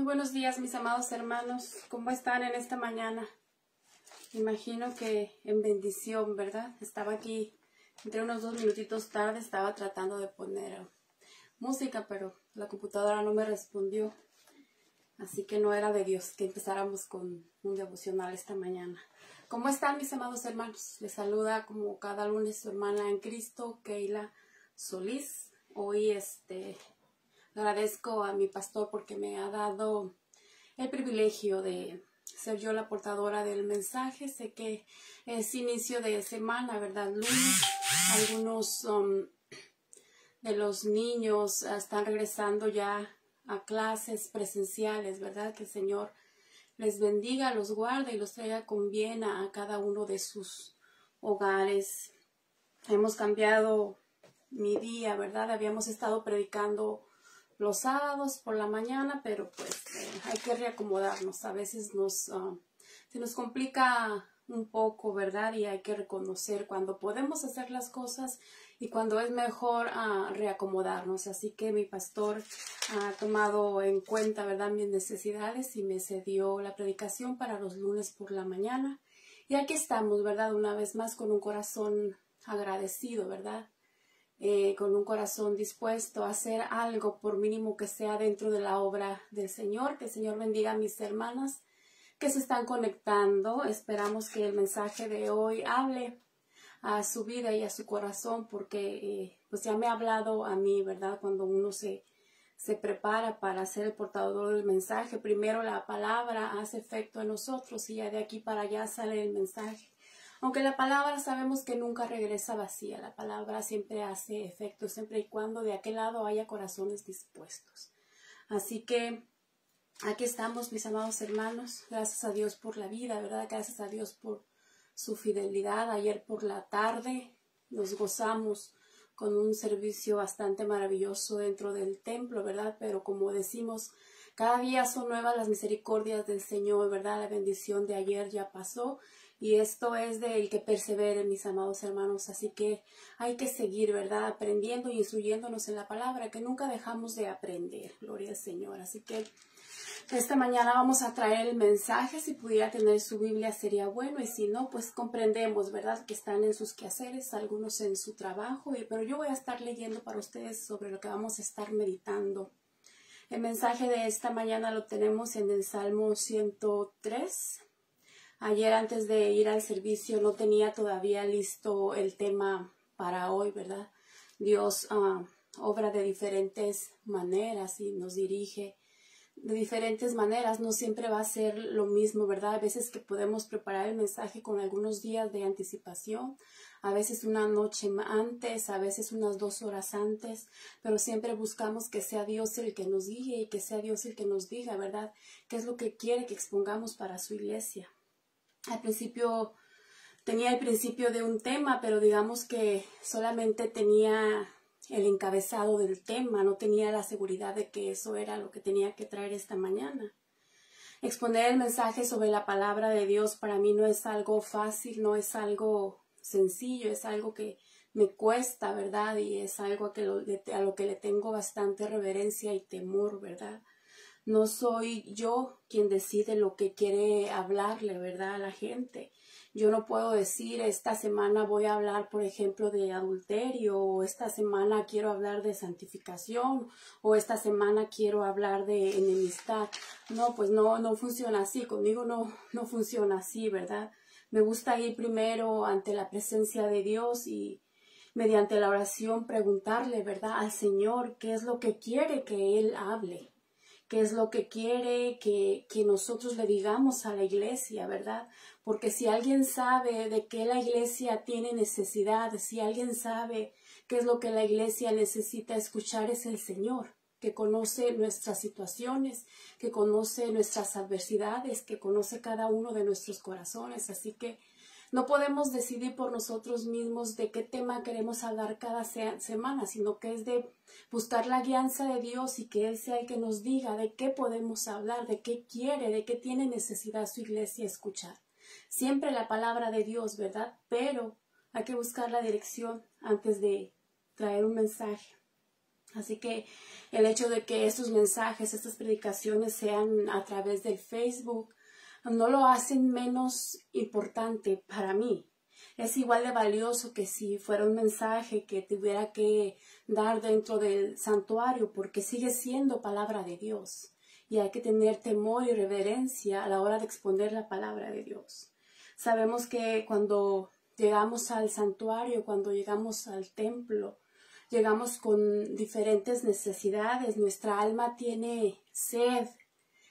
Muy buenos días, mis amados hermanos. ¿Cómo están en esta mañana? Imagino que en bendición, ¿verdad? Estaba aquí, entre unos 2 minutitos tarde, estaba tratando de poner música, pero la computadora no me respondió. Así que no era de Dios que empezáramos con un devocional esta mañana. ¿Cómo están, mis amados hermanos? Les saluda como cada lunes su hermana en Cristo, Keila Solís. Hoy agradezco a mi pastor porque me ha dado el privilegio de ser yo la portadora del mensaje. Sé que es inicio de semana, ¿verdad? Lunes. Algunos de los niños están regresando ya a clases presenciales, ¿verdad? Que el Señor les bendiga, los guarde y los traiga con bien a cada uno de sus hogares. Hemos cambiado mi día, ¿verdad? Habíamos estado predicando los sábados por la mañana, pero pues hay que reacomodarnos. A veces se nos complica un poco, ¿verdad? Y hay que reconocer cuando podemos hacer las cosas y cuando es mejor reacomodarnos. Así que mi pastor ha tomado en cuenta, ¿verdad?, mis necesidades y me cedió la predicación para los lunes por la mañana. Y aquí estamos, ¿verdad?, una vez más con un corazón agradecido, ¿verdad? Con un corazón dispuesto a hacer algo, por mínimo que sea, dentro de la obra del Señor. Que el Señor bendiga a mis hermanas que se están conectando. Esperamos que el mensaje de hoy hable a su vida y a su corazón, porque pues ya me ha hablado a mí, ¿verdad? Cuando uno se prepara para ser el portador del mensaje, primero la palabra hace efecto en nosotros y ya de aquí para allá sale el mensaje. Aunque la palabra sabemos que nunca regresa vacía, la palabra siempre hace efecto, siempre y cuando de aquel lado haya corazones dispuestos. Así que aquí estamos, mis amados hermanos. Gracias a Dios por la vida, ¿verdad? Gracias a Dios por su fidelidad. Ayer por la tarde nos gozamos con un servicio bastante maravilloso dentro del templo, ¿verdad? Pero como decimos, cada día son nuevas las misericordias del Señor, ¿verdad? La bendición de ayer ya pasó. Y esto es del que persevere, mis amados hermanos. Así que hay que seguir, ¿verdad?, aprendiendo y instruyéndonos en la palabra, que nunca dejamos de aprender. Gloria al Señor. Así que esta mañana vamos a traer el mensaje. Si pudiera tener su Biblia sería bueno, y si no, pues comprendemos, ¿verdad?, que están en sus quehaceres, algunos en su trabajo, pero yo voy a estar leyendo para ustedes sobre lo que vamos a estar meditando. El mensaje de esta mañana lo tenemos en el Salmo 103. Ayer, antes de ir al servicio, no tenía todavía listo el tema para hoy, ¿verdad? Dios obra de diferentes maneras y nos dirige de diferentes maneras. No siempre va a ser lo mismo, ¿verdad? A veces que podemos preparar el mensaje con algunos días de anticipación, a veces una noche antes, a veces unas 2 horas antes, pero siempre buscamos que sea Dios el que nos guíe y que sea Dios el que nos diga, ¿verdad?, qué es lo que quiere que expongamos para su iglesia. Al principio tenía el principio de un tema, pero digamos que solamente tenía el encabezado del tema, no tenía la seguridad de que eso era lo que tenía que traer esta mañana. Exponer el mensaje sobre la palabra de Dios para mí no es algo fácil, no es algo sencillo, es algo que me cuesta, ¿verdad? Y es algo a lo que le tengo bastante reverencia y temor, ¿verdad? No soy yo quien decide lo que quiere hablarle, ¿verdad?, a la gente. Yo no puedo decir, esta semana voy a hablar, por ejemplo, de adulterio, o esta semana quiero hablar de santificación, o esta semana quiero hablar de enemistad. No, pues no funciona así. Conmigo no funciona así, ¿verdad? Me gusta ir primero ante la presencia de Dios y mediante la oración preguntarle, ¿verdad?, al Señor qué es lo que quiere que Él hable. ¿Qué es lo que quiere que nosotros le digamos a la iglesia, verdad? Porque si alguien sabe de qué la iglesia tiene necesidad, si alguien sabe qué es lo que la iglesia necesita escuchar, es el Señor, que conoce nuestras situaciones, que conoce nuestras adversidades, que conoce cada uno de nuestros corazones. Así que no podemos decidir por nosotros mismos de qué tema queremos hablar cada semana, sino que es de buscar la guianza de Dios y que Él sea el que nos diga de qué podemos hablar, de qué quiere, de qué tiene necesidad su iglesia escuchar. Siempre la palabra de Dios, ¿verdad? Pero hay que buscar la dirección antes de traer un mensaje. Así que el hecho de que estos mensajes, estas predicaciones sean a través del Facebook, no lo hacen menos importante para mí. Es igual de valioso que si fuera un mensaje que tuviera que dar dentro del santuario, porque sigue siendo palabra de Dios. Y hay que tener temor y reverencia a la hora de exponer la palabra de Dios. Sabemos que cuando llegamos al santuario, cuando llegamos al templo, llegamos con diferentes necesidades. Nuestra alma tiene sed.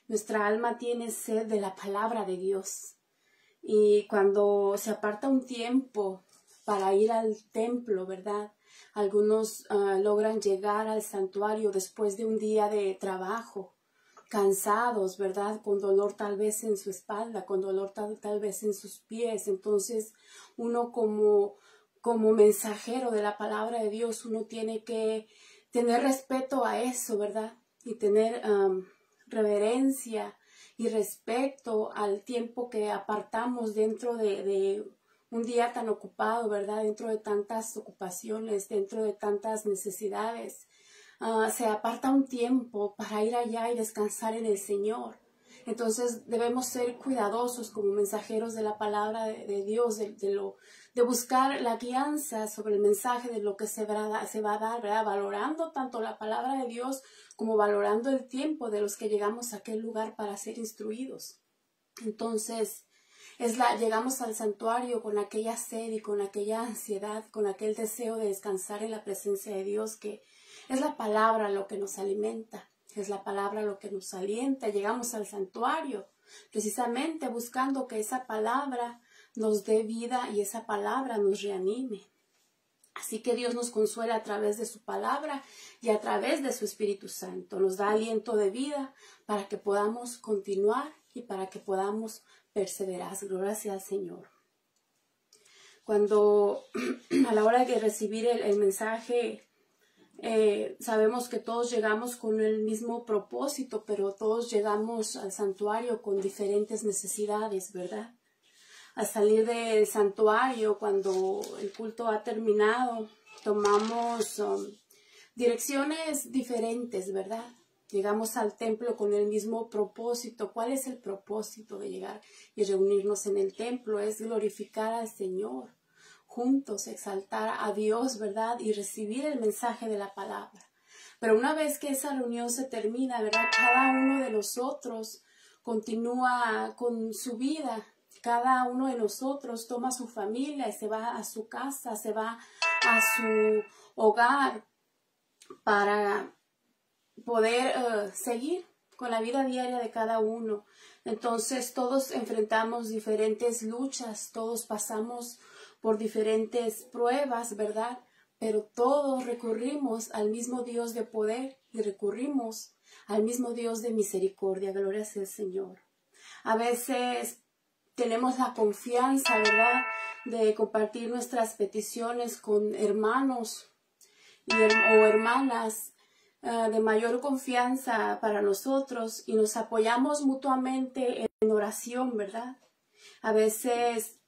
Nuestra alma tiene sed de la palabra de Dios. Y cuando se aparta un tiempo para ir al templo, ¿verdad? Algunos logran llegar al santuario después de un día de trabajo, cansados, ¿verdad? Con dolor tal vez en su espalda, con dolor tal vez en sus pies. Entonces, uno como mensajero de la palabra de Dios, uno tiene que tener respeto a eso, ¿verdad? Y tener reverencia y respeto al tiempo que apartamos dentro de un día tan ocupado, ¿verdad? Dentro de tantas ocupaciones, dentro de tantas necesidades. Se aparta un tiempo para ir allá y descansar en el Señor. Entonces debemos ser cuidadosos como mensajeros de la palabra de Dios, de buscar la guianza sobre el mensaje de lo que se va a dar, ¿verdad? Valorando tanto la palabra de Dios como valorando el tiempo de los que llegamos a aquel lugar para ser instruidos. Entonces, llegamos al santuario con aquella sed y con aquella ansiedad, con aquel deseo de descansar en la presencia de Dios, que es la palabra lo que nos alimenta, es la palabra lo que nos alienta. Llegamos al santuario precisamente buscando que esa palabra nos dé vida y esa palabra nos reanime. Así que Dios nos consuela a través de su palabra y a través de su Espíritu Santo. Nos da aliento de vida para que podamos continuar y para que podamos perseverar. Gloria sea al Señor. Cuando a la hora de recibir el mensaje, sabemos que todos llegamos con el mismo propósito, pero todos llegamos al santuario con diferentes necesidades, ¿verdad? Al salir del santuario, cuando el culto ha terminado, tomamos direcciones diferentes, ¿verdad? Llegamos al templo con el mismo propósito. ¿Cuál es el propósito de llegar y reunirnos en el templo? Es glorificar al Señor, juntos exaltar a Dios, ¿verdad? Y recibir el mensaje de la palabra. Pero una vez que esa reunión se termina, ¿verdad? Cada uno de nosotros continúa con su vida. Cada uno de nosotros toma su familia y se va a su casa, se va a su hogar para poder seguir con la vida diaria de cada uno. Entonces todos enfrentamos diferentes luchas, todos pasamos por diferentes pruebas, ¿verdad? Pero todos recurrimos al mismo Dios de poder y recurrimos al mismo Dios de misericordia. Gloria sea el Señor. A veces tenemos la confianza, ¿verdad?, de compartir nuestras peticiones con hermanos o hermanas de mayor confianza para nosotros y nos apoyamos mutuamente en oración, ¿verdad? A veces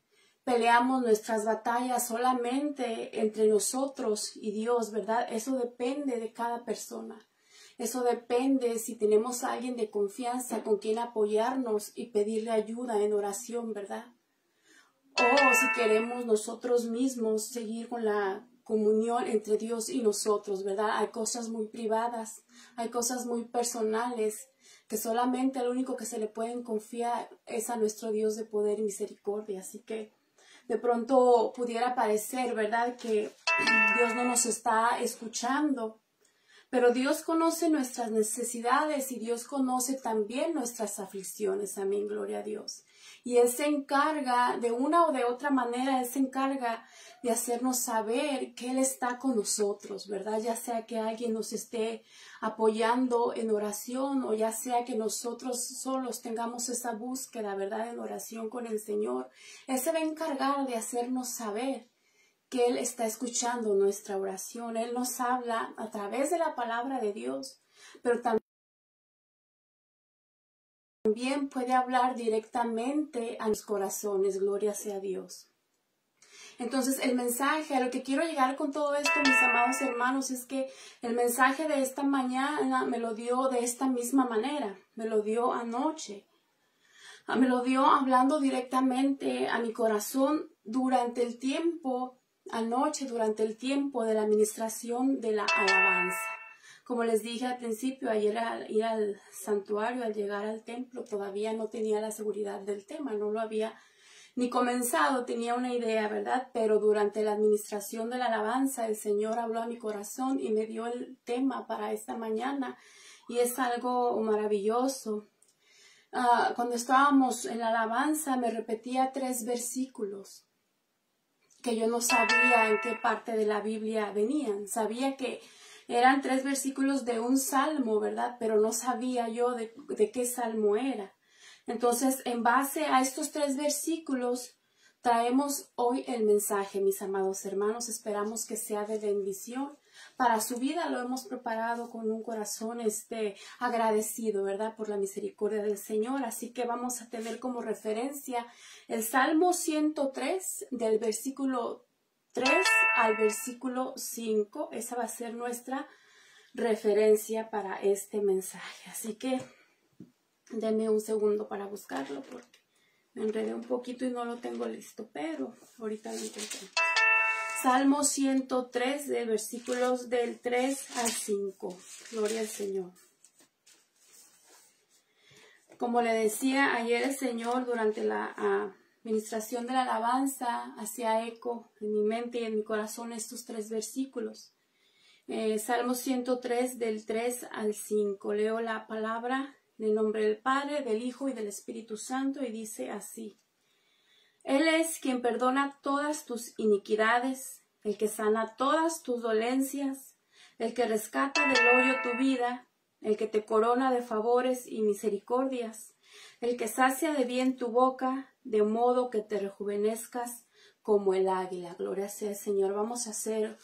peleamos nuestras batallas solamente entre nosotros y Dios, ¿verdad? Eso depende de cada persona. Eso depende si tenemos a alguien de confianza con quien apoyarnos y pedirle ayuda en oración, ¿verdad? O si queremos nosotros mismos seguir con la comunión entre Dios y nosotros, ¿verdad? Hay cosas muy privadas, hay cosas muy personales que solamente lo único que se le pueden confiar es a nuestro Dios de poder y misericordia. Así que de pronto pudiera parecer, ¿verdad?, que Dios no nos está escuchando. Pero Dios conoce nuestras necesidades y Dios conoce también nuestras aflicciones. Amén, gloria a Dios. Y Él se encarga, de una o de otra manera, Él se encarga de hacernos saber que Él está con nosotros, ¿verdad? Ya sea que alguien nos esté apoyando en oración o ya sea que nosotros solos tengamos esa búsqueda, ¿verdad?, en oración con el Señor. Él se va a encargar de hacernos saber que Él está escuchando nuestra oración. Él nos habla a través de la palabra de Dios, pero también puede hablar directamente a los corazones. Gloria sea a Dios. Entonces el mensaje, a lo que quiero llegar con todo esto, mis amados hermanos, es que el mensaje de esta mañana me lo dio de esta misma manera, me lo dio anoche. Me lo dio hablando directamente a mi corazón durante el tiempo, anoche, durante el tiempo de la administración de la alabanza. Como les dije al principio, ayer al ir al santuario, al llegar al templo, todavía no tenía la seguridad del tema, no lo había ni comenzado, tenía una idea, ¿verdad? Pero durante la administración de la alabanza, el Señor habló a mi corazón y me dio el tema para esta mañana, y es algo maravilloso. Cuando estábamos en la alabanza, me repetía 3 versículos que yo no sabía en qué parte de la Biblia venían. Sabía que eran 3 versículos de un salmo, ¿verdad? Pero no sabía yo de qué salmo era. Entonces, en base a estos 3 versículos, traemos hoy el mensaje, mis amados hermanos. Esperamos que sea de bendición para su vida. Lo hemos preparado con un corazón agradecido, ¿verdad? Por la misericordia del Señor. Así que vamos a tener como referencia el Salmo 103, del versículo 3 al versículo 5. Esa va a ser nuestra referencia para este mensaje. Así que denme un segundo para buscarlo porque me enredé un poquito y no lo tengo listo, pero ahorita lo encontré. Salmo 103, de versículos del 3 al 5. Gloria al Señor. Como le decía ayer, el Señor durante la administración de la alabanza hacía eco en mi mente y en mi corazón estos 3 versículos. Salmo 103, del 3 al 5. Leo la palabra en el nombre del Padre, del Hijo y del Espíritu Santo, y dice así: Él es quien perdona todas tus iniquidades, el que sana todas tus dolencias, el que rescata del hoyo tu vida, el que te corona de favores y misericordias, el que sacia de bien tu boca, de modo que te rejuvenezcas como el águila. Gloria sea el Señor. Vamos a hacer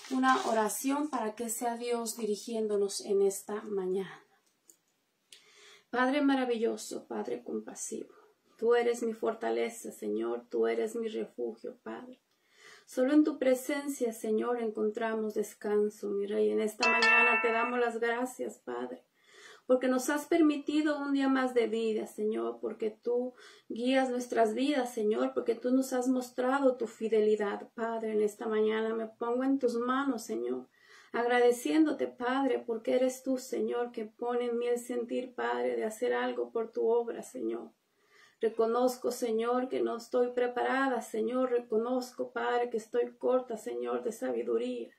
una oración para que sea Dios dirigiéndonos en esta mañana. Padre maravilloso, Padre compasivo, tú eres mi fortaleza, Señor, tú eres mi refugio, Padre. Solo en tu presencia, Señor, encontramos descanso, mi Rey. En esta mañana te damos las gracias, Padre, porque nos has permitido un día más de vida, Señor, porque tú guías nuestras vidas, Señor, porque tú nos has mostrado tu fidelidad, Padre. En esta mañana me pongo en tus manos, Señor, agradeciéndote, Padre, porque eres tú, Señor, que pone en mí el sentir, Padre, de hacer algo por tu obra, Señor. Reconozco, Señor, que no estoy preparada, Señor. Reconozco, Padre, que estoy corta, Señor, de sabiduría.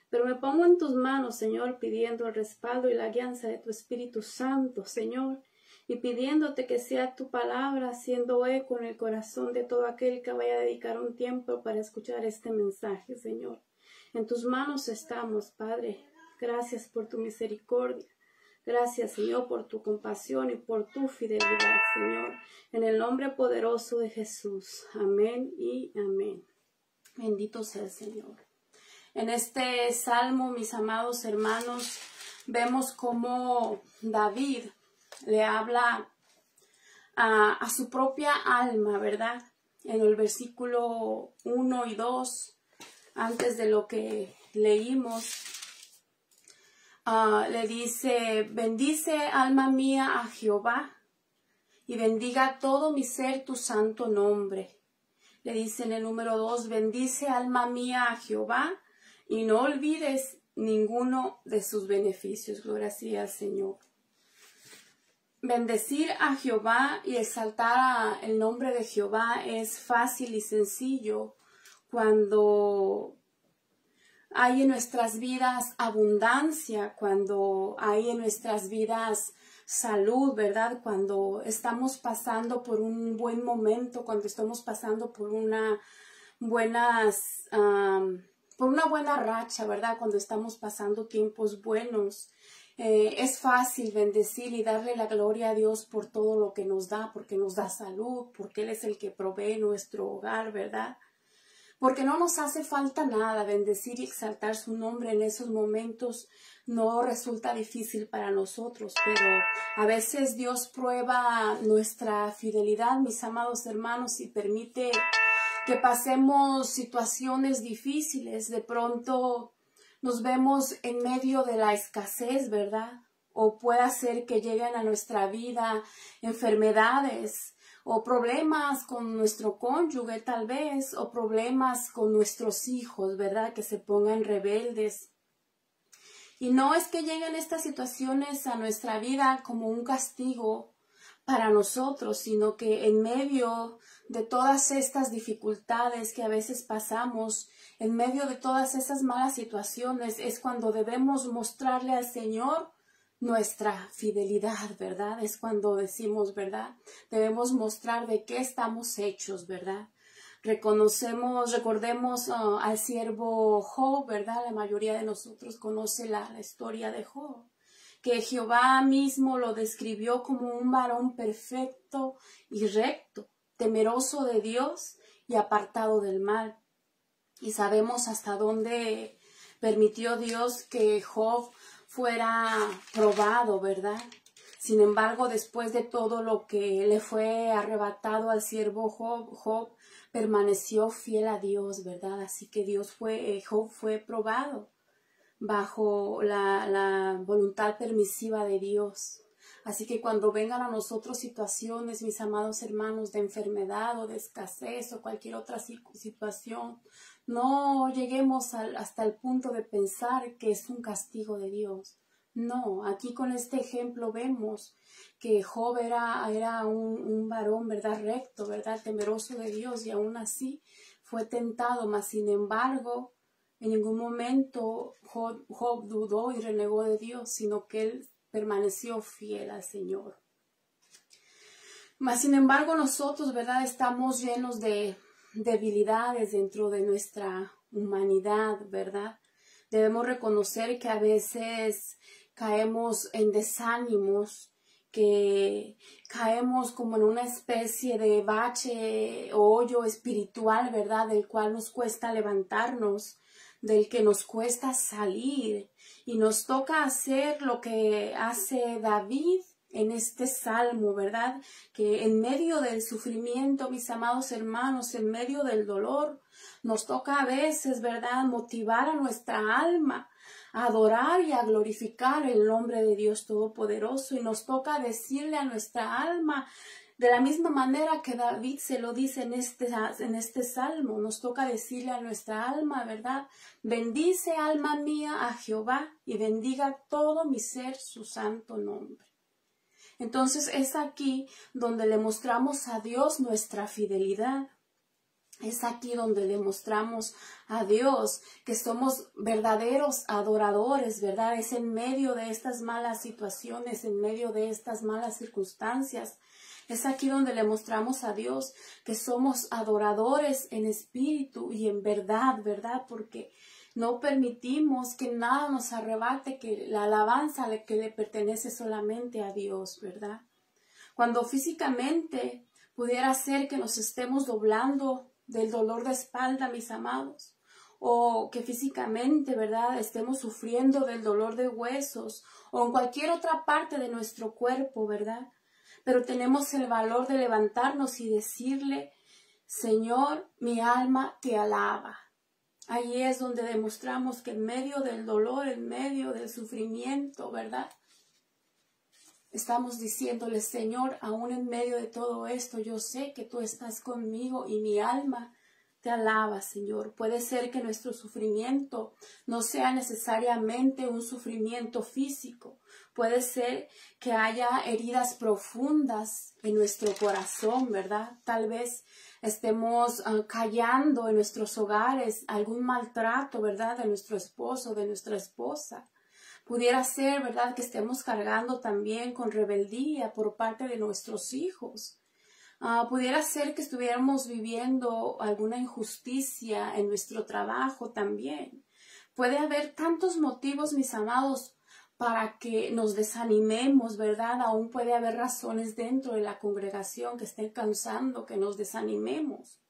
Pero me pongo en tus manos, Señor, pidiendo el respaldo y la guianza de tu Espíritu Santo, Señor, y pidiéndote que sea tu palabra haciendo eco en el corazón de todo aquel que vaya a dedicar un tiempo para escuchar este mensaje, Señor. En tus manos estamos, Padre. Gracias por tu misericordia. Gracias, Señor, por tu compasión y por tu fidelidad, Señor. En el nombre poderoso de Jesús. Amén y amén. Bendito sea el Señor. En este salmo, mis amados hermanos, vemos cómo David le habla a su propia alma, ¿verdad? En el versículo 1 y 2, antes de lo que leímos, le dice: bendice alma mía a Jehová y bendiga todo mi ser tu santo nombre. Le dice en el número 2: bendice alma mía a Jehová y no olvides ninguno de sus beneficios. Gloria sea al Señor. Bendecir a Jehová y exaltar el nombre de Jehová es fácil y sencillo cuando hay en nuestras vidas abundancia, cuando hay en nuestras vidas salud, ¿verdad? Cuando estamos pasando por un buen momento, cuando estamos pasando por una buena racha, ¿verdad? Cuando estamos pasando tiempos buenos. Es fácil bendecir y darle la gloria a Dios por todo lo que nos da, porque nos da salud, porque Él es el que provee nuestro hogar, ¿verdad? Porque no nos hace falta nada. Bendecir y exaltar su nombre en esos momentos no resulta difícil para nosotros, pero a veces Dios prueba nuestra fidelidad, mis amados hermanos, y permite que pasemos situaciones difíciles, de pronto nos vemos en medio de la escasez, ¿verdad? O puede ser que lleguen a nuestra vida enfermedades o problemas con nuestro cónyuge tal vez, o problemas con nuestros hijos, ¿verdad? Que se pongan rebeldes. Y no es que lleguen estas situaciones a nuestra vida como un castigo para nosotros, sino que en medio de todas estas dificultades que a veces pasamos, en medio de todas esas malas situaciones, es cuando debemos mostrarle al Señor nuestra fidelidad, ¿verdad? Es cuando decimos, ¿verdad? Debemos mostrar de qué estamos hechos, ¿verdad? Recordemos al siervo Job, ¿verdad? La mayoría de nosotros conoce la historia de Job, que Jehová mismo lo describió como un varón perfecto y recto, temeroso de Dios y apartado del mal. Y sabemos hasta dónde permitió Dios que Job fuera probado, ¿verdad? Sin embargo, después de todo lo que le fue arrebatado al siervo Job permaneció fiel a Dios, ¿verdad? Así que Job fue probado bajo la voluntad permisiva de Dios. Así que cuando vengan a nosotros situaciones, mis amados hermanos, de enfermedad o de escasez o cualquier otra situación, no lleguemos hasta el punto de pensar que es un castigo de Dios. No, aquí con este ejemplo vemos que Job era un varón, ¿verdad? Recto, ¿verdad? Temeroso de Dios, y aún así fue tentado, mas sin embargo, en ningún momento Job dudó y renegó de Dios, sino que él permaneció fiel al Señor. Mas sin embargo nosotros, ¿verdad? Estamos llenos de debilidades dentro de nuestra humanidad, ¿verdad? Debemos reconocer que a veces caemos en desánimos, que caemos como en una especie de bache o hoyo espiritual, ¿verdad? Del cual nos cuesta levantarnos, del que nos cuesta salir, y nos toca hacer lo que hace David en este salmo, ¿verdad? Que en medio del sufrimiento, mis amados hermanos, en medio del dolor, nos toca a veces, ¿verdad?, motivar a nuestra alma a adorar y a glorificar el nombre de Dios Todopoderoso, y nos toca decirle a nuestra alma, de la misma manera que David se lo dice en este salmo, nos toca decirle a nuestra alma, ¿verdad? Bendice, alma mía, a Jehová, y bendiga todo mi ser su santo nombre. Entonces es aquí donde le mostramos a Dios nuestra fidelidad. Es aquí donde le mostramos a Dios que somos verdaderos adoradores, ¿verdad? Es en medio de estas malas situaciones, en medio de estas malas circunstancias. Es aquí donde le mostramos a Dios que somos adoradores en espíritu y en verdad, ¿verdad? Porque no permitimos que nada nos arrebate, que la alabanza que le pertenece solamente a Dios, ¿verdad? Cuando físicamente pudiera ser que nos estemos doblando del dolor de espalda, mis amados, o que físicamente, ¿verdad?, estemos sufriendo del dolor de huesos, o en cualquier otra parte de nuestro cuerpo, ¿verdad? Pero tenemos el valor de levantarnos y decirle, Señor, mi alma te alaba. Ahí es donde demostramos que en medio del dolor, en medio del sufrimiento, ¿verdad?, estamos diciéndole, Señor, aún en medio de todo esto, yo sé que tú estás conmigo y mi alma te alaba, Señor. Puede ser que nuestro sufrimiento no sea necesariamente un sufrimiento físico. Puede ser que haya heridas profundas en nuestro corazón, ¿verdad? Tal vez estemos callando en nuestros hogares algún maltrato, ¿verdad?, de nuestro esposo, de nuestra esposa. Pudiera ser, ¿verdad?, que estemos cargando también con rebeldía por parte de nuestros hijos. Pudiera ser que estuviéramos viviendo alguna injusticia en nuestro trabajo también. Puede haber tantos motivos, mis amados, para que nos desanimemos, ¿verdad? Aún puede haber razones dentro de la congregación que estén causando que nos desanimemos.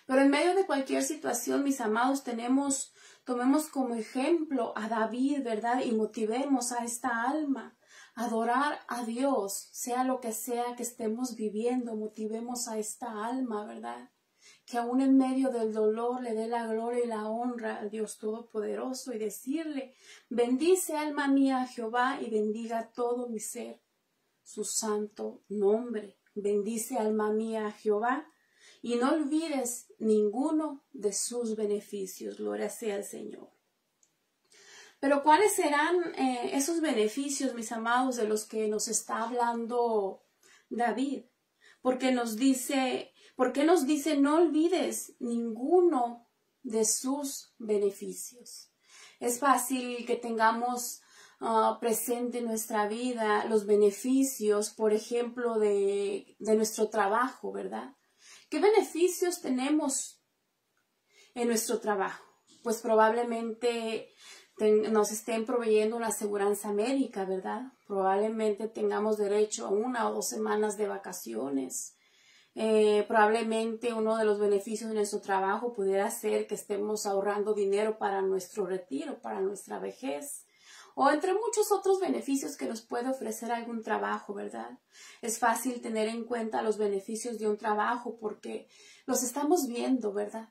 Pero en medio de cualquier situación, mis amados, tomemos como ejemplo a David, ¿verdad? Y motivemos a esta alma a adorar a Dios, sea lo que sea que estemos viviendo, motivemos a esta alma, ¿verdad?, que aún en medio del dolor le dé la gloria y la honra al Dios Todopoderoso y decirle, bendice alma mía a Jehová y bendiga todo mi ser su santo nombre. Bendice alma mía a Jehová y no olvides ninguno de sus beneficios. Gloria sea al Señor. Pero ¿cuáles serán esos beneficios, mis amados, de los que nos está hablando David? Porque ¿por qué nos dice no olvides ninguno de sus beneficios? Es fácil que tengamos presente en nuestra vida los beneficios, por ejemplo, de nuestro trabajo, ¿verdad? ¿Qué beneficios tenemos en nuestro trabajo? Pues probablemente nos estén proveyendo una aseguranza médica, ¿verdad? Probablemente tengamos derecho a 1 o 2 semanas de vacaciones. Probablemente uno de los beneficios de nuestro trabajo pudiera ser que estemos ahorrando dinero para nuestro retiro, para nuestra vejez, o entre muchos otros beneficios que nos puede ofrecer algún trabajo, ¿verdad? Es fácil tener en cuenta los beneficios de un trabajo porque los estamos viendo, ¿verdad?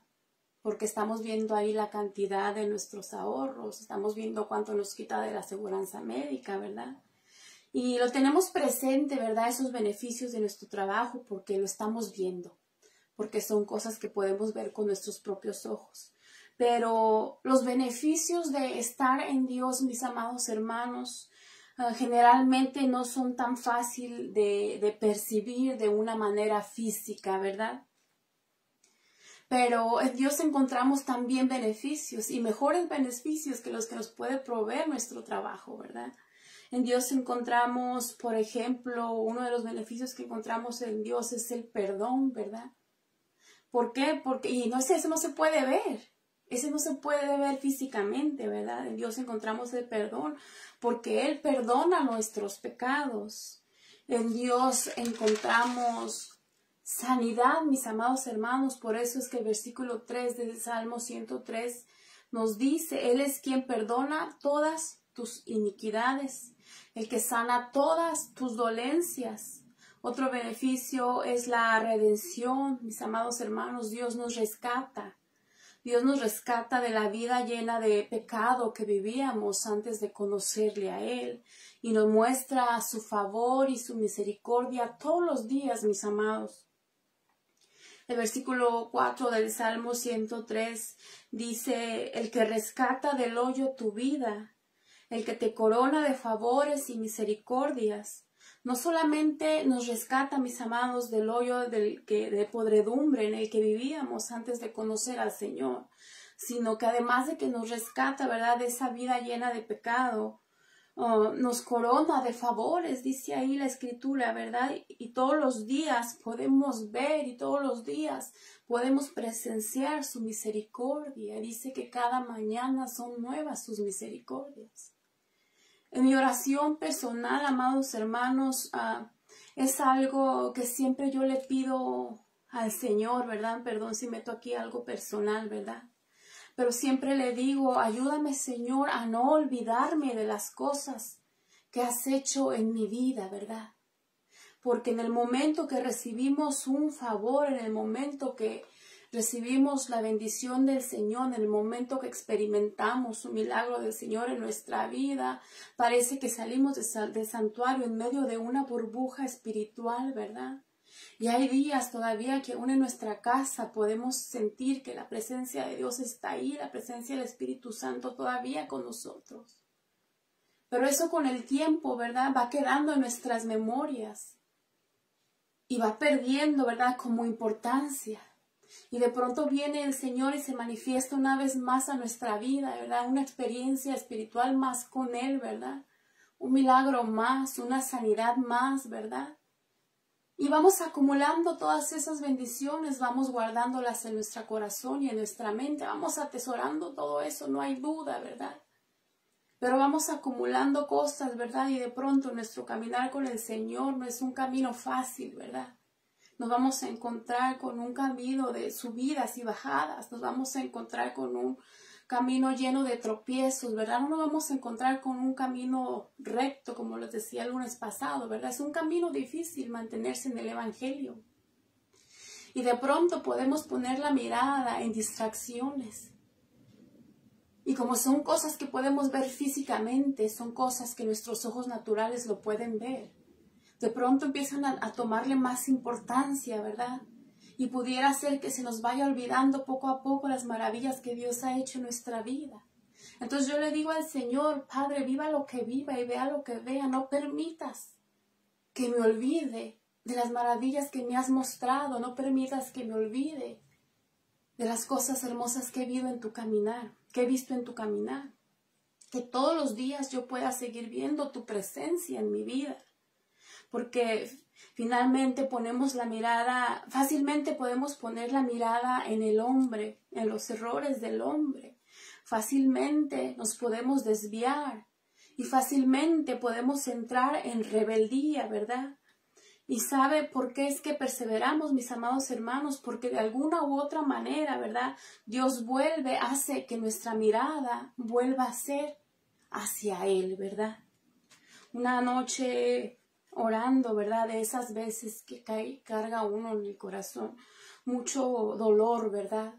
Porque estamos viendo ahí la cantidad de nuestros ahorros, estamos viendo cuánto nos quita de la aseguranza médica, ¿verdad? Y lo tenemos presente, ¿verdad? Esos beneficios de nuestro trabajo porque lo estamos viendo, porque son cosas que podemos ver con nuestros propios ojos. Pero los beneficios de estar en Dios, mis amados hermanos, generalmente no son tan fácil de percibir de una manera física, ¿verdad? Pero en Dios encontramos también beneficios y mejores beneficios que los que nos puede proveer nuestro trabajo, ¿verdad? En Dios encontramos, por ejemplo, uno de los beneficios que encontramos en Dios es el perdón, ¿verdad? ¿Por qué? Porque, eso no se puede ver. Ese no se puede ver físicamente, ¿verdad? En Dios encontramos el perdón porque Él perdona nuestros pecados. En Dios encontramos sanidad, mis amados hermanos. Por eso es que el versículo 3 del Salmo 103 nos dice, Él es quien perdona todas tus iniquidades, el que sana todas tus dolencias. Otro beneficio es la redención, mis amados hermanos. Dios nos rescata. Dios nos rescata de la vida llena de pecado que vivíamos antes de conocerle a Él y nos muestra su favor y su misericordia todos los días, mis amados. El versículo 4 del Salmo 103 dice, el que rescata del hoyo tu vida, el que te corona de favores y misericordias. No solamente nos rescata, mis amados, del hoyo de podredumbre en el que vivíamos antes de conocer al Señor, sino que además de que nos rescata, ¿verdad?, de esa vida llena de pecado, nos corona de favores, dice ahí la Escritura, ¿verdad? Y todos los días podemos ver y todos los días podemos presenciar su misericordia. Dice que cada mañana son nuevas sus misericordias. En mi oración personal, amados hermanos, es algo que siempre yo le pido al Señor, ¿verdad? Perdón si meto aquí algo personal, ¿verdad? Pero siempre le digo, ayúdame, Señor, a no olvidarme de las cosas que has hecho en mi vida, ¿verdad? Porque en el momento que recibimos un favor, en el momento que recibimos la bendición del Señor, en el momento que experimentamos un milagro del Señor en nuestra vida, parece que salimos del santuario en medio de una burbuja espiritual, ¿verdad? Y hay días todavía que aún en nuestra casa podemos sentir que la presencia de Dios está ahí, la presencia del Espíritu Santo todavía con nosotros. Pero eso con el tiempo, ¿verdad?, va quedando en nuestras memorias y va perdiendo, ¿verdad?, como importancia. Y de pronto viene el Señor y se manifiesta una vez más a nuestra vida, ¿verdad? Una experiencia espiritual más con Él, ¿verdad? Un milagro más, una sanidad más, ¿verdad? Y vamos acumulando todas esas bendiciones, vamos guardándolas en nuestro corazón y en nuestra mente, vamos atesorando todo eso, no hay duda, ¿verdad? Pero vamos acumulando cosas, ¿verdad? Y de pronto nuestro caminar con el Señor no es un camino fácil, ¿verdad? Nos vamos a encontrar con un camino de subidas y bajadas, nos vamos a encontrar con un camino lleno de tropiezos, ¿verdad? No nos vamos a encontrar con un camino recto, como les decía el lunes pasado, ¿verdad? Es un camino difícil mantenerse en el Evangelio. Y de pronto podemos poner la mirada en distracciones. Y como son cosas que podemos ver físicamente, son cosas que nuestros ojos naturales lo pueden ver. De pronto empiezan a tomarle más importancia, ¿verdad? Y pudiera ser que se nos vaya olvidando poco a poco las maravillas que Dios ha hecho en nuestra vida. Entonces yo le digo al Señor, Padre, viva lo que viva y vea lo que vea, no permitas que me olvide de las maravillas que me has mostrado, no permitas que me olvide de las cosas hermosas que he visto en tu caminar, que todos los días yo pueda seguir viendo tu presencia en mi vida, porque finalmente fácilmente podemos poner la mirada en el hombre, en los errores del hombre, fácilmente nos podemos desviar y fácilmente podemos entrar en rebeldía, ¿verdad? Y ¿sabe por qué es que perseveramos, mis amados hermanos? Porque de alguna u otra manera, ¿verdad? Dios hace que nuestra mirada vuelva a ser hacia Él, ¿verdad? Una noche orando, ¿verdad? De esas veces que carga uno en el corazón mucho dolor, ¿verdad?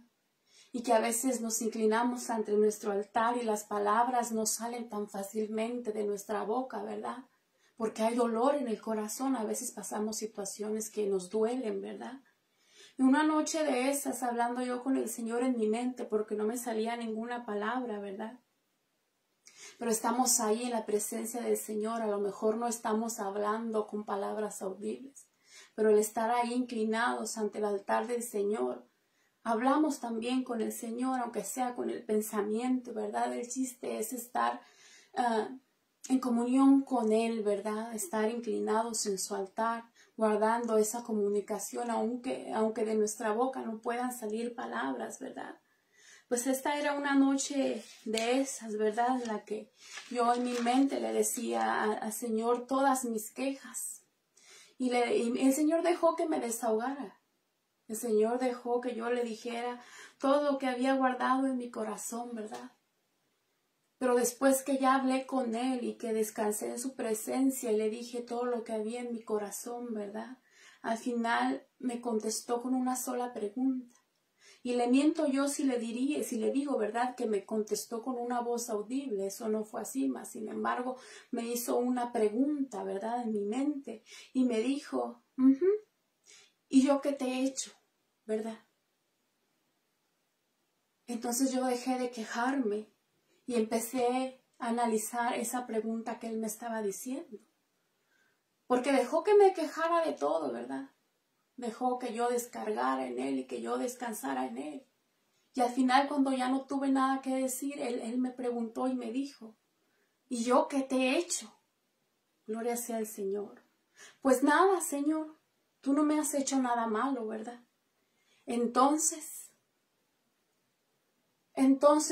Y que a veces nos inclinamos ante nuestro altar y las palabras no salen tan fácilmente de nuestra boca, ¿verdad? Porque hay dolor en el corazón, a veces pasamos situaciones que nos duelen, ¿verdad? Y una noche de esas, hablando yo con el Señor en mi mente, porque no me salía ninguna palabra, ¿verdad? Pero estamos ahí en la presencia del Señor, a lo mejor no estamos hablando con palabras audibles, pero el estar ahí inclinados ante el altar del Señor, hablamos también con el Señor, aunque sea con el pensamiento, ¿verdad? El chiste es estar en comunión con Él, ¿verdad? Estar inclinados en su altar, guardando esa comunicación, aunque de nuestra boca no puedan salir palabras, ¿verdad? Pues esta era una noche de esas, ¿verdad? En la que yo en mi mente le decía al Señor todas mis quejas. Y el Señor dejó que me desahogara. El Señor dejó que yo le dijera todo lo que había guardado en mi corazón, ¿verdad? Pero después que ya hablé con Él y que descansé en su presencia y le dije todo lo que había en mi corazón, ¿verdad? Al final me contestó con una sola pregunta. Y le miento yo si le digo, ¿verdad? Que me contestó con una voz audible. Eso no fue así, mas sin embargo me hizo una pregunta, ¿verdad? En mi mente. Y me dijo, ¿y yo qué te he hecho? ¿Verdad? Entonces yo dejé de quejarme. Y empecé a analizar esa pregunta que él me estaba diciendo. Porque dejó que me quejara de todo, ¿verdad? Dejó que yo descargara en él y que yo descansara en él. Y al final, cuando ya no tuve nada que decir, él me preguntó y me dijo, ¿y yo qué te he hecho? Gloria sea al Señor. Pues nada, Señor, tú no me has hecho nada malo, ¿verdad? Entonces,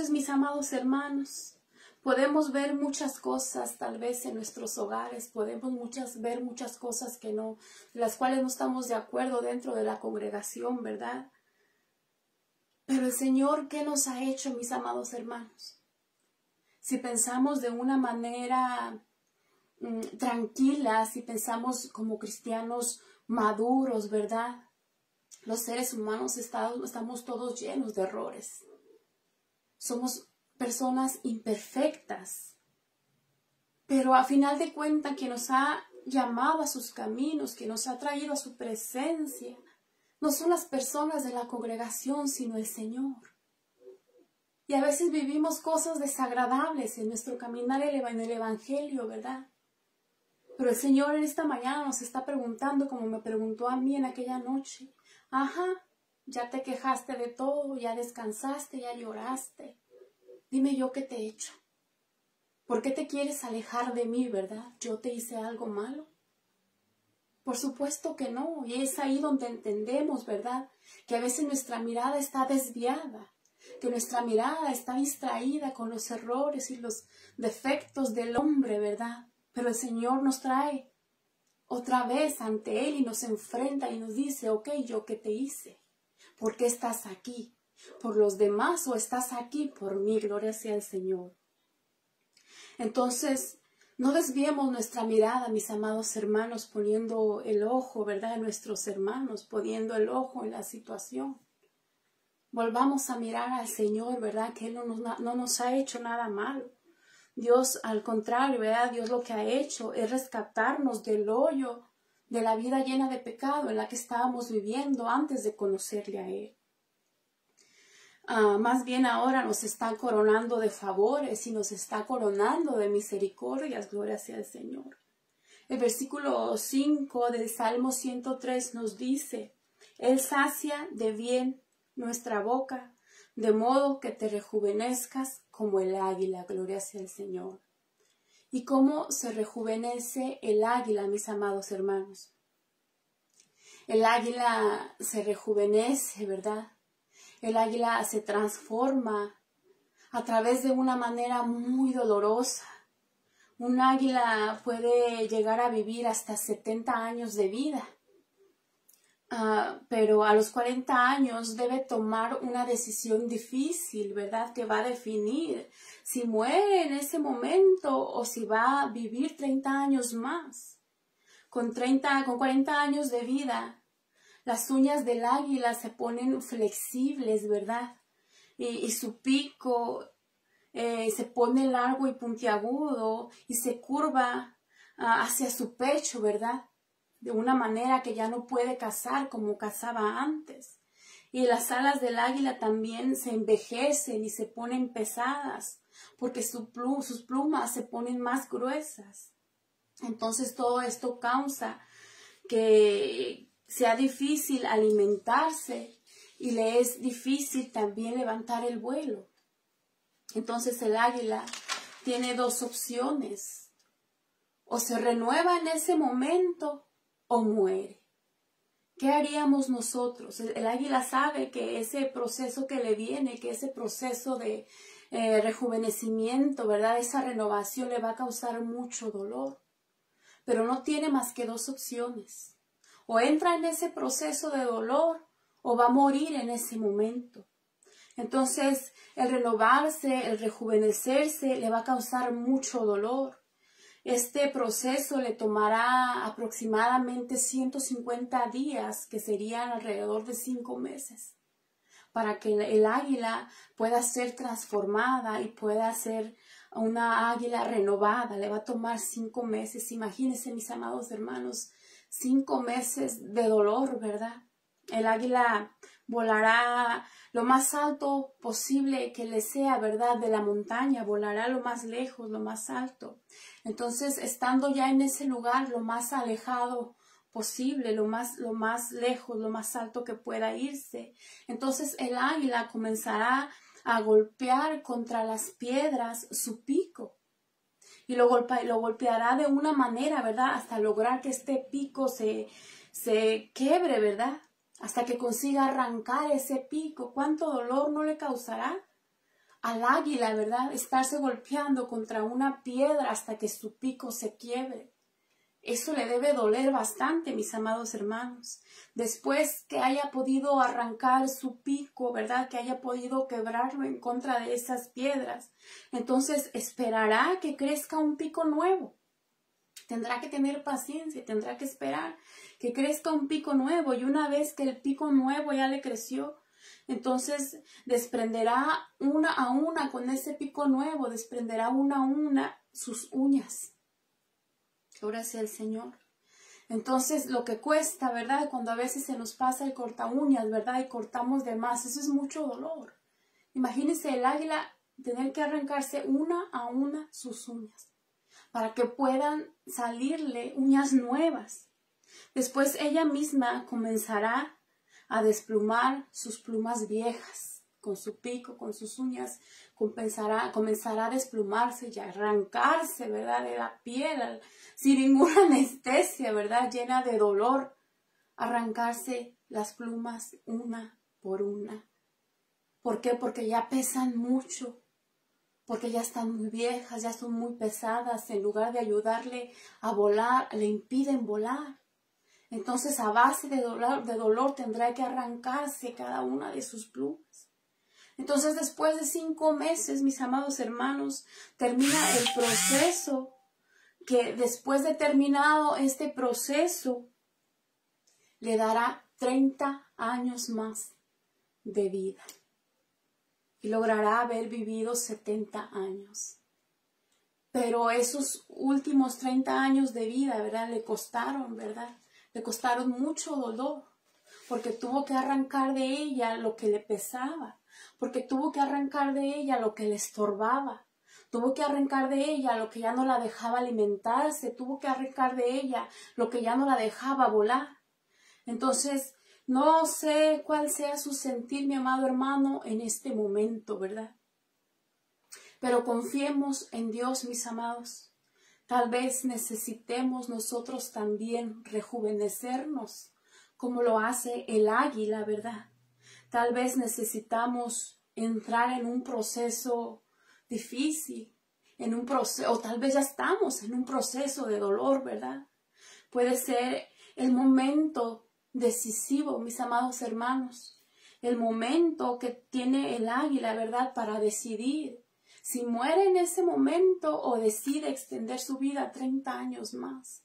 mis amados hermanos, podemos ver muchas cosas tal vez en nuestros hogares, podemos ver muchas cosas de las cuales no estamos de acuerdo dentro de la congregación, ¿verdad? Pero el Señor, ¿qué nos ha hecho, mis amados hermanos? Si pensamos de una manera tranquila, si pensamos como cristianos maduros, ¿verdad? Los seres humanos estamos todos llenos de errores. Somos personas imperfectas, pero a final de cuentas quien nos ha llamado a sus caminos, quien nos ha traído a su presencia, no son las personas de la congregación, sino el Señor. Y a veces vivimos cosas desagradables en nuestro caminar en el Evangelio, ¿verdad? Pero el Señor en esta mañana nos está preguntando, como me preguntó a mí en aquella noche, ya te quejaste de todo, ya descansaste, ya lloraste. Dime yo qué te he hecho. ¿Por qué te quieres alejar de mí, verdad? ¿Yo te hice algo malo? Por supuesto que no. Y es ahí donde entendemos, ¿verdad? Que a veces nuestra mirada está desviada, que nuestra mirada está distraída con los errores y los defectos del hombre, ¿verdad? Pero el Señor nos trae otra vez ante Él y nos enfrenta y nos dice, ok, ¿yo qué te hice? ¿Por qué estás aquí? ¿Por los demás o estás aquí por mí? Gloria sea al Señor. Entonces, No desviemos nuestra mirada, mis amados hermanos, poniendo el ojo, ¿verdad?, en nuestros hermanos, poniendo el ojo en la situación. Volvamos a mirar al Señor, ¿verdad?, que Él no nos ha hecho nada malo. Dios, al contrario, ¿verdad?, Dios lo que ha hecho es rescatarnos del hoyo de la vida llena de pecado en la que estábamos viviendo antes de conocerle a Él. Más bien ahora nos está coronando de favores y nos está coronando de misericordias, gloria sea al Señor. El versículo 5 del Salmo 103 nos dice: Él sacia de bien nuestra boca, de modo que te rejuvenezcas como el águila, gloria sea al Señor. ¿Y cómo se rejuvenece el águila, mis amados hermanos? El águila se rejuvenece, ¿verdad? El águila se transforma a través de una manera muy dolorosa. Un águila puede llegar a vivir hasta 70 años de vida, pero a los 40 años debe tomar una decisión difícil, ¿verdad?, que va a definir si muere en ese momento o si va a vivir 30 años más. Con 40 años de vida, las uñas del águila se ponen flexibles, ¿verdad? Y su pico se pone largo y puntiagudo y se curva hacia su pecho, ¿verdad? De una manera que ya no puede cazar como cazaba antes. Y las alas del águila también se envejecen y se ponen pesadas porque sus plumas se ponen más gruesas. Entonces todo esto causa que sea difícil alimentarse y le es difícil también levantar el vuelo. Entonces el águila tiene dos opciones: o se renueva en ese momento o muere. ¿Qué haríamos nosotros? El águila sabe que ese proceso que le viene, que ese proceso de rejuvenecimiento, ¿verdad?, esa renovación le va a causar mucho dolor, pero no tiene más que dos opciones: o entra en ese proceso de dolor o va a morir en ese momento. Entonces, el renovarse, el rejuvenecerse, le va a causar mucho dolor. Este proceso le tomará aproximadamente 150 días, que serían alrededor de 5 meses, para que el águila pueda ser transformada y pueda ser una águila renovada. Le va a tomar 5 meses. Imagínense, mis amados hermanos, 5 meses de dolor, ¿verdad? El águila volará lo más alto posible que le sea, ¿verdad?, de la montaña, volará lo más lejos, lo más alto. Entonces, estando ya en ese lugar, lo más alejado posible, lo más lejos, lo más alto que pueda irse, entonces el águila comenzará a golpear contra las piedras su pico. Y lo golpeará de una manera, ¿verdad?, hasta lograr que este pico se quiebre, ¿verdad?, hasta que consiga arrancar ese pico. ¿Cuánto dolor no le causará al águila, ¿verdad?, estarse golpeando contra una piedra hasta que su pico se quiebre? Eso le debe doler bastante, mis amados hermanos. Después que haya podido arrancar su pico, ¿verdad?, que haya podido quebrarlo en contra de esas piedras, entonces esperará que crezca un pico nuevo. Tendrá que tener paciencia, tendrá que esperar que crezca un pico nuevo. Y una vez que el pico nuevo ya le creció, entonces desprenderá una a una con ese pico nuevo, desprenderá una a una sus uñas. Gloria sea el Señor. Entonces lo que cuesta, ¿verdad?, cuando a veces se nos pasa el corta uñas, ¿verdad?, y cortamos de más, eso es mucho dolor. Imagínense el águila tener que arrancarse una a una sus uñas para que puedan salirle uñas nuevas. Después ella misma comenzará a desplumar sus plumas viejas. Con su pico, con sus uñas, comenzará a desplumarse y a arrancarse, ¿verdad?, de la piel, sin ninguna anestesia, ¿verdad?, llena de dolor, arrancarse las plumas una por una. ¿Por qué? Porque ya pesan mucho, porque ya están muy viejas, ya son muy pesadas. En lugar de ayudarle a volar, le impiden volar. Entonces, a base de dolor tendrá que arrancarse cada una de sus plumas. Entonces, después de 5 meses, mis amados hermanos, termina el proceso que después de terminado este proceso, le dará 30 años más de vida y logrará haber vivido 70 años. Pero esos últimos 30 años de vida, ¿verdad? Le costaron, ¿verdad? Le costaron mucho dolor, porque tuvo que arrancar de ella lo que le pesaba, porque tuvo que arrancar de ella lo que le estorbaba, tuvo que arrancar de ella lo que ya no la dejaba alimentarse, tuvo que arrancar de ella lo que ya no la dejaba volar. Entonces, no sé cuál sea su sentir, mi amado hermano, en este momento, ¿verdad? Pero confiemos en Dios, mis amados. Tal vez necesitemos nosotros también rejuvenecernos, como lo hace el águila, ¿verdad? Tal vez necesitamos entrar en un proceso difícil, o tal vez ya estamos en un proceso de dolor, ¿verdad? Puede ser el momento decisivo, mis amados hermanos, el momento que tiene el águila, ¿verdad?, para decidir si muere en ese momento o decide extender su vida 30 años más.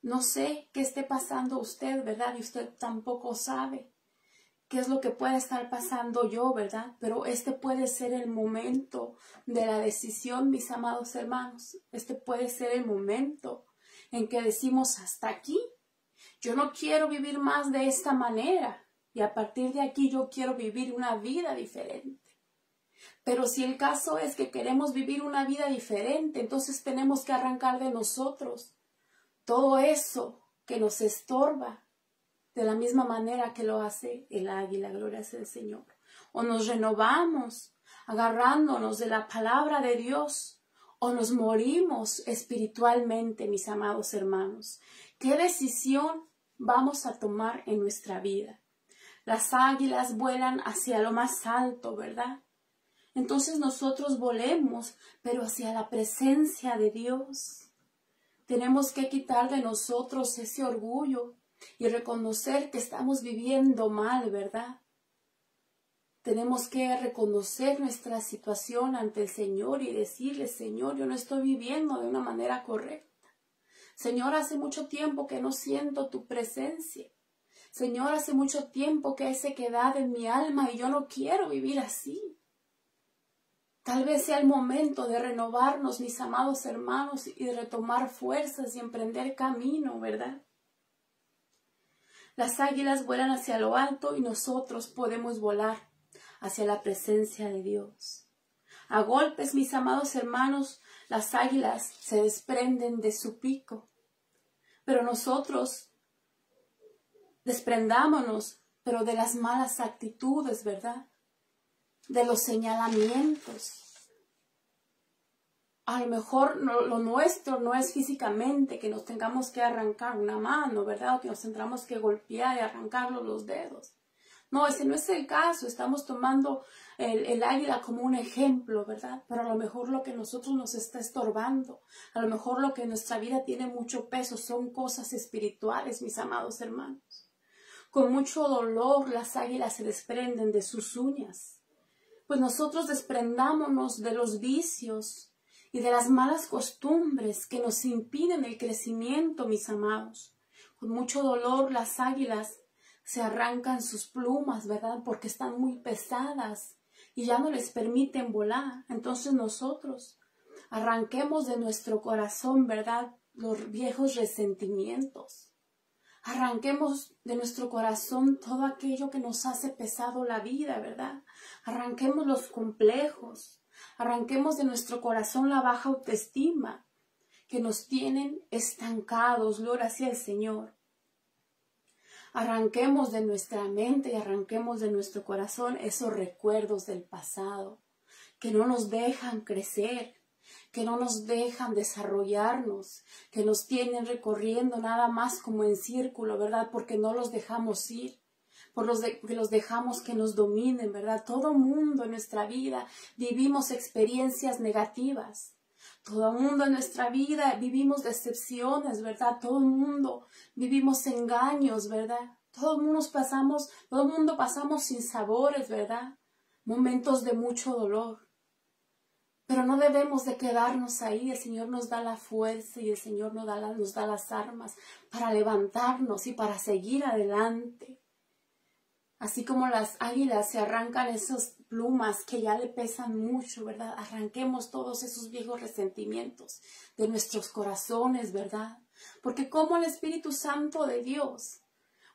No sé qué esté pasando usted, ¿verdad? Y usted tampoco sabe qué es lo que puede estar pasando yo, ¿verdad? Pero este puede ser el momento de la decisión, mis amados hermanos. Este puede ser el momento en que decimos hasta aquí. Yo no quiero vivir más de esta manera y a partir de aquí yo quiero vivir una vida diferente. Pero si el caso es que queremos vivir una vida diferente, entonces tenemos que arrancar de nosotros todo eso que nos estorba, de la misma manera que lo hace el águila, gloria sea el Señor. O nos renovamos agarrándonos de la palabra de Dios, o nos morimos espiritualmente, mis amados hermanos. ¿Qué decisión vamos a tomar en nuestra vida? Las águilas vuelan hacia lo más alto, ¿verdad? Entonces nosotros volemos, pero hacia la presencia de Dios. Tenemos que quitar de nosotros ese orgullo y reconocer que estamos viviendo mal, ¿verdad? Tenemos que reconocer nuestra situación ante el Señor y decirle, Señor, yo no estoy viviendo de una manera correcta. Señor, hace mucho tiempo que no siento tu presencia. Señor, hace mucho tiempo que hay sequedad en mi alma y yo no quiero vivir así. Tal vez sea el momento de renovarnos, mis amados hermanos, y de retomar fuerzas y emprender camino, ¿verdad? Las águilas vuelan hacia lo alto y nosotros podemos volar hacia la presencia de Dios. A golpes, mis amados hermanos, las águilas se desprenden de su pico. Pero nosotros desprendámonos, pero de las malas actitudes, ¿verdad? De los señalamientos. A lo mejor lo nuestro no es físicamente que nos tengamos que arrancar una mano, ¿verdad? O que nos tengamos que golpear y arrancarnos los dedos. No, ese no es el caso. Estamos tomando el águila como un ejemplo, ¿verdad? Pero a lo mejor lo que a nosotros nos está estorbando, a lo mejor lo que en nuestra vida tiene mucho peso son cosas espirituales, mis amados hermanos. Con mucho dolor las águilas se desprenden de sus uñas. Pues nosotros desprendámonos de los vicios y de las malas costumbres que nos impiden el crecimiento, mis amados. Con mucho dolor las águilas se arrancan sus plumas, ¿verdad? Porque están muy pesadas y ya no les permiten volar. Entonces nosotros arranquemos de nuestro corazón, ¿verdad?, los viejos resentimientos. Arranquemos de nuestro corazón todo aquello que nos hace pesado la vida, ¿verdad? Arranquemos los complejos. Arranquemos de nuestro corazón la baja autoestima que nos tienen estancados, gloria sea el Señor. Arranquemos de nuestra mente y arranquemos de nuestro corazón esos recuerdos del pasado que no nos dejan crecer, que no nos dejan desarrollarnos, que nos tienen recorriendo nada más como en círculo, ¿verdad? Porque no los dejamos ir, que los dejamos que nos dominen, ¿verdad? Todo mundo en nuestra vida vivimos experiencias negativas. Todo el mundo en nuestra vida vivimos decepciones, ¿verdad? Todo el mundo vivimos engaños, ¿verdad? Todo el mundo pasamos sin sabores, ¿verdad? Momentos de mucho dolor. Pero no debemos de quedarnos ahí. El Señor nos da la fuerza y el Señor nos da las armas para levantarnos y para seguir adelante. Así como las águilas se arrancan esas plumas que ya le pesan mucho, ¿verdad? Arranquemos todos esos viejos resentimientos de nuestros corazones, ¿verdad? Porque como el Espíritu Santo de Dios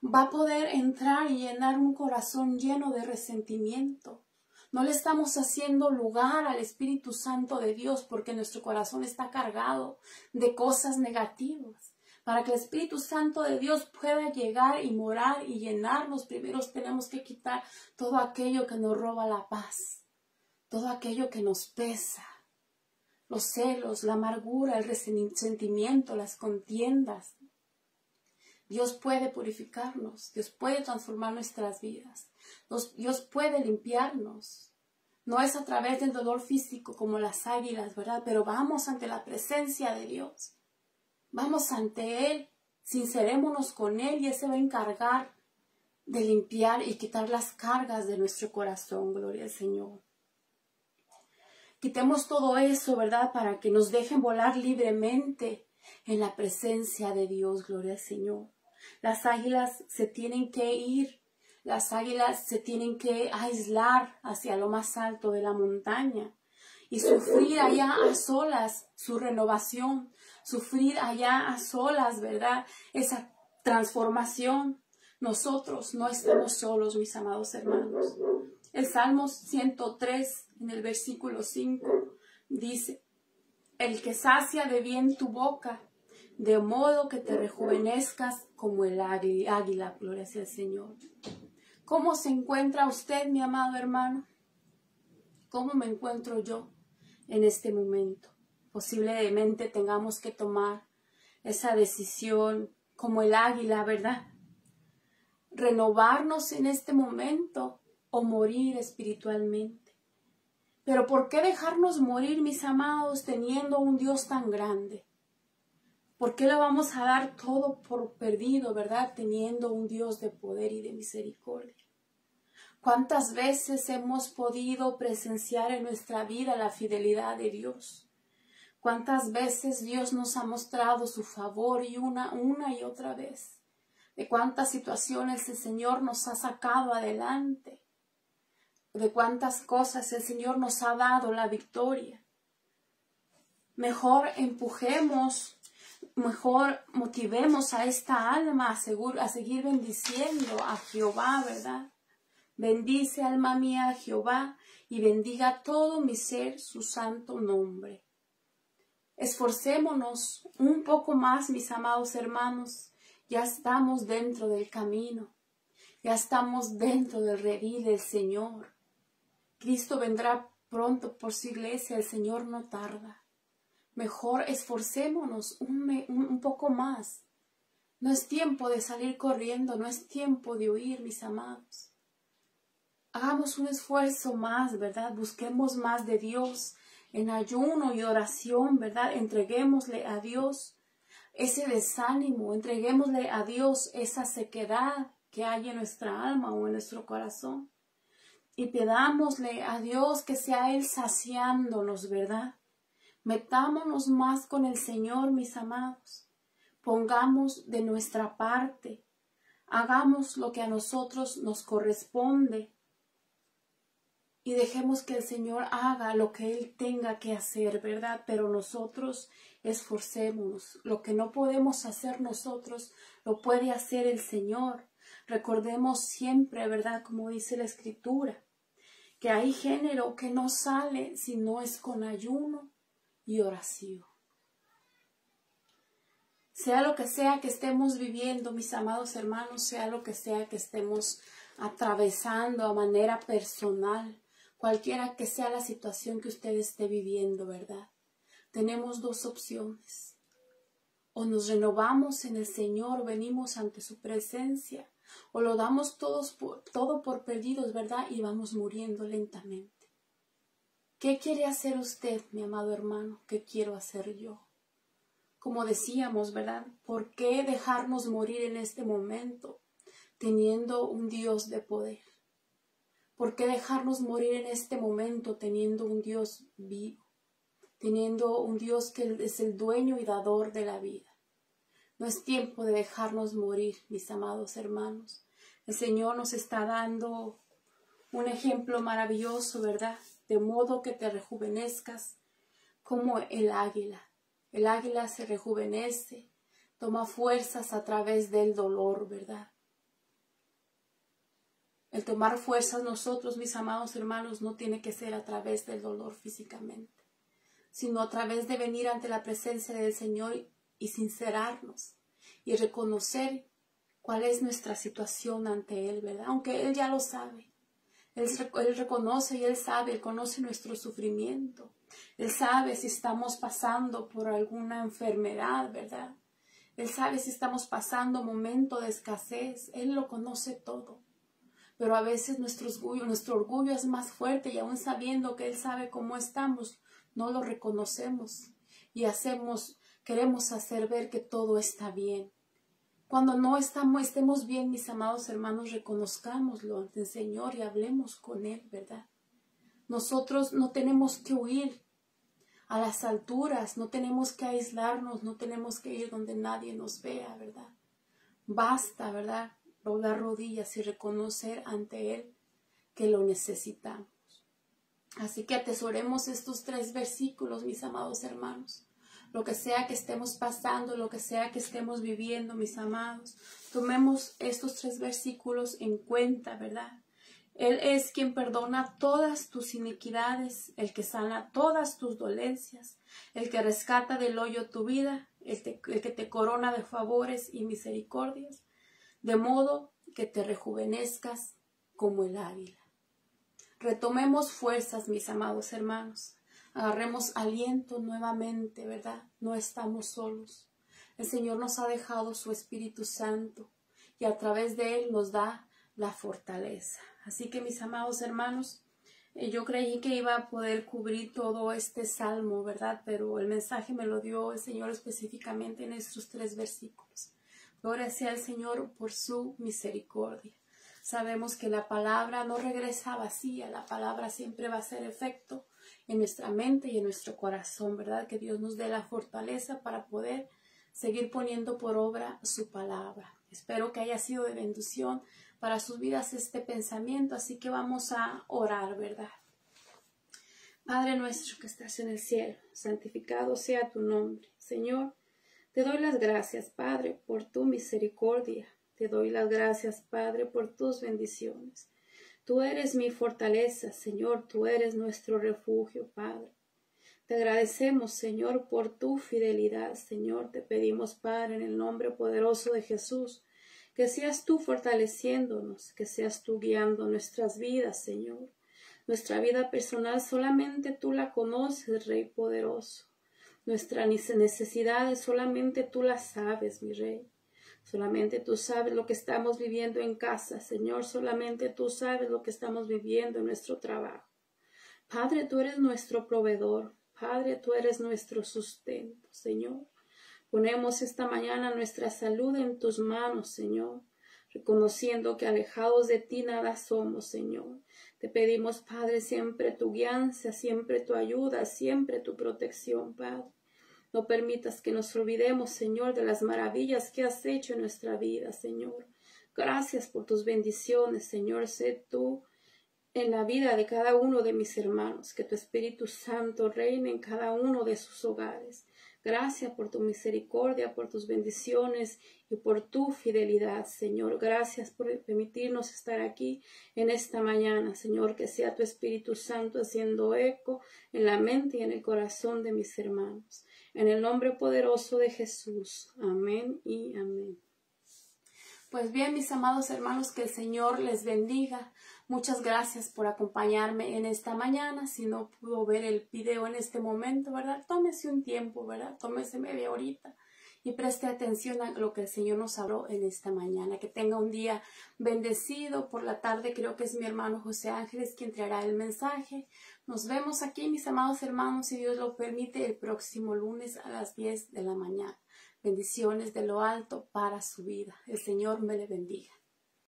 va a poder entrar y llenar un corazón lleno de resentimiento. No le estamos haciendo lugar al Espíritu Santo de Dios porque nuestro corazón está cargado de cosas negativas. Para que el Espíritu Santo de Dios pueda llegar y morar y llenarnos, primero tenemos que quitar todo aquello que nos roba la paz, todo aquello que nos pesa, los celos, la amargura, el resentimiento, las contiendas. Dios puede purificarnos, Dios puede transformar nuestras vidas, Dios puede limpiarnos. No es a través del dolor físico como las águilas, ¿verdad? Pero vamos ante la presencia de Dios. Vamos ante Él, sincerémonos con Él y Él se va a encargar de limpiar y quitar las cargas de nuestro corazón, gloria al Señor. Quitemos todo eso, ¿verdad? Para que nos dejen volar libremente en la presencia de Dios, gloria al Señor. Las águilas se tienen que ir, las águilas se tienen que aislar hacia lo más alto de la montaña y sufrir allá a solas su renovación, sufrir allá a solas, ¿verdad? Esa transformación. Nosotros no estamos solos, mis amados hermanos. El Salmo 103, en el versículo 5, dice: el que sacia de bien tu boca, de modo que te rejuvenezcas como el águila, gloria sea el Señor. ¿Cómo se encuentra usted, mi amado hermano? ¿Cómo me encuentro yo en este momento? Posiblemente tengamos que tomar esa decisión como el águila, ¿verdad? Renovarnos en este momento o morir espiritualmente. Pero ¿por qué dejarnos morir, mis amados, teniendo un Dios tan grande? ¿Por qué le vamos a dar todo por perdido, verdad? Teniendo un Dios de poder y de misericordia. ¿Cuántas veces hemos podido presenciar en nuestra vida la fidelidad de Dios? ¿Cuántas veces Dios nos ha mostrado su favor y una y otra vez? ¿De cuántas situaciones el Señor nos ha sacado adelante? ¿De cuántas cosas el Señor nos ha dado la victoria? Mejor empujemos, mejor motivemos a esta alma a seguir bendiciendo a Jehová, ¿verdad? Bendice, alma mía, a Jehová, y bendiga todo mi ser su santo nombre. Esforcémonos un poco más, mis amados hermanos. Ya estamos dentro del camino. Ya estamos dentro del redil del Señor. Cristo vendrá pronto por su iglesia. El Señor no tarda. Mejor esforcémonos un poco más. No es tiempo de salir corriendo. No es tiempo de huir, mis amados. Hagamos un esfuerzo más, ¿verdad? Busquemos más de Dios en ayuno y oración, ¿verdad? Entreguémosle a Dios ese desánimo, entreguémosle a Dios esa sequedad que hay en nuestra alma o en nuestro corazón. Y pidámosle a Dios que sea Él saciándonos, ¿verdad? Metámonos más con el Señor, mis amados. Pongamos de nuestra parte. Hagamos lo que a nosotros nos corresponde. Y dejemos que el Señor haga lo que Él tenga que hacer, ¿verdad? Pero nosotros esforcémonos. Lo que no podemos hacer nosotros, lo puede hacer el Señor. Recordemos siempre, ¿verdad? Como dice la Escritura, que hay género que no sale si no es con ayuno y oración. Sea lo que sea que estemos viviendo, mis amados hermanos, sea lo que sea que estemos atravesando a manera personal, cualquiera que sea la situación que usted esté viviendo, ¿verdad? Tenemos dos opciones. O nos renovamos en el Señor, venimos ante su presencia, o lo damos todo por perdidos, ¿verdad? Y vamos muriendo lentamente. ¿Qué quiere hacer usted, mi amado hermano? ¿Qué quiero hacer yo? Como decíamos, ¿verdad? ¿Por qué dejarnos morir en este momento teniendo un Dios de poder? ¿Por qué dejarnos morir en este momento teniendo un Dios vivo? teniendo un Dios que es el dueño y dador de la vida. No es tiempo de dejarnos morir, mis amados hermanos. El Señor nos está dando un ejemplo maravilloso, ¿verdad? De modo que te rejuvenezcas como el águila. El águila se rejuvenece, toma fuerzas a través del dolor, ¿verdad? El tomar fuerzas nosotros, mis amados hermanos, no tiene que ser a través del dolor físicamente, sino a través de venir ante la presencia del Señor y sincerarnos y reconocer cuál es nuestra situación ante Él, ¿verdad? Aunque Él ya lo sabe. Él reconoce y Él sabe, Él conoce nuestro sufrimiento. Él sabe si estamos pasando por alguna enfermedad, ¿verdad? Él sabe si estamos pasando momento de escasez. Él lo conoce todo. Pero a veces nuestro orgullo es más fuerte y aún sabiendo que Él sabe cómo estamos, no lo reconocemos y queremos hacer ver que todo está bien. Cuando no estemos bien, mis amados hermanos, reconozcámoslo ante el Señor y hablemos con Él, ¿verdad? Nosotros no tenemos que huir a las alturas, no tenemos que aislarnos, no tenemos que ir donde nadie nos vea, ¿verdad? Basta, ¿verdad? Doblar rodillas y reconocer ante Él que lo necesitamos. Así que atesoremos estos 3 versículos, mis amados hermanos. Lo que sea que estemos pasando, lo que sea que estemos viviendo, mis amados, tomemos estos 3 versículos en cuenta, ¿verdad? Él es quien perdona todas tus iniquidades, el que sana todas tus dolencias, el que rescata del hoyo tu vida, el que te corona de favores y misericordias, de modo que te rejuvenezcas como el águila. Retomemos fuerzas, mis amados hermanos. Agarremos aliento nuevamente, ¿verdad? No estamos solos. El Señor nos ha dejado su Espíritu Santo y a través de Él nos da la fortaleza. Así que, mis amados hermanos, yo creí que iba a poder cubrir todo este salmo, ¿verdad? Pero el mensaje me lo dio el Señor específicamente en estos 3 versículos. Gloria sea al Señor por su misericordia. Sabemos que la palabra no regresa vacía, la palabra siempre va a hacer efecto en nuestra mente y en nuestro corazón, ¿verdad? Que Dios nos dé la fortaleza para poder seguir poniendo por obra su palabra. Espero que haya sido de bendición para sus vidas este pensamiento, así que vamos a orar, ¿verdad? Padre nuestro que estás en el cielo, santificado sea tu nombre. Señor, te doy las gracias, Padre, por tu misericordia. Te doy las gracias, Padre, por tus bendiciones. Tú eres mi fortaleza, Señor, tú eres nuestro refugio, Padre. Te agradecemos, Señor, por tu fidelidad, Señor. Te pedimos, Padre, en el nombre poderoso de Jesús, que seas tú fortaleciéndonos, que seas tú guiando nuestras vidas, Señor. Nuestra vida personal solamente tú la conoces, Rey poderoso. Nuestras necesidades solamente tú las sabes, mi Rey. Solamente tú sabes lo que estamos viviendo en casa, Señor. Solamente tú sabes lo que estamos viviendo en nuestro trabajo. Padre, tú eres nuestro proveedor. Padre, tú eres nuestro sustento, Señor. Ponemos esta mañana nuestra salud en tus manos, Señor, reconociendo que alejados de ti nada somos, Señor. Te pedimos, Padre, siempre tu guianza, siempre tu ayuda, siempre tu protección, Padre. No permitas que nos olvidemos, Señor, de las maravillas que has hecho en nuestra vida, Señor. Gracias por tus bendiciones, Señor. Sé tú en la vida de cada uno de mis hermanos. Que tu Espíritu Santo reine en cada uno de sus hogares. Gracias por tu misericordia, por tus bendiciones y por tu fidelidad, Señor. Gracias por permitirnos estar aquí en esta mañana, Señor. Que sea tu Espíritu Santo haciendo eco en la mente y en el corazón de mis hermanos. En el nombre poderoso de Jesús. Amén y amén. Pues bien, mis amados hermanos, que el Señor les bendiga. Muchas gracias por acompañarme en esta mañana. Si no pudo ver el video en este momento, ¿verdad? Tómese un tiempo, ¿verdad? Tómese media horita y preste atención a lo que el Señor nos habló en esta mañana. Que tenga un día bendecido. Por la tarde creo que es mi hermano José Ángeles quien traerá el mensaje. Nos vemos aquí, mis amados hermanos, si Dios lo permite, el próximo lunes a las 10 de la mañana. Bendiciones de lo alto para su vida. El Señor me le bendiga.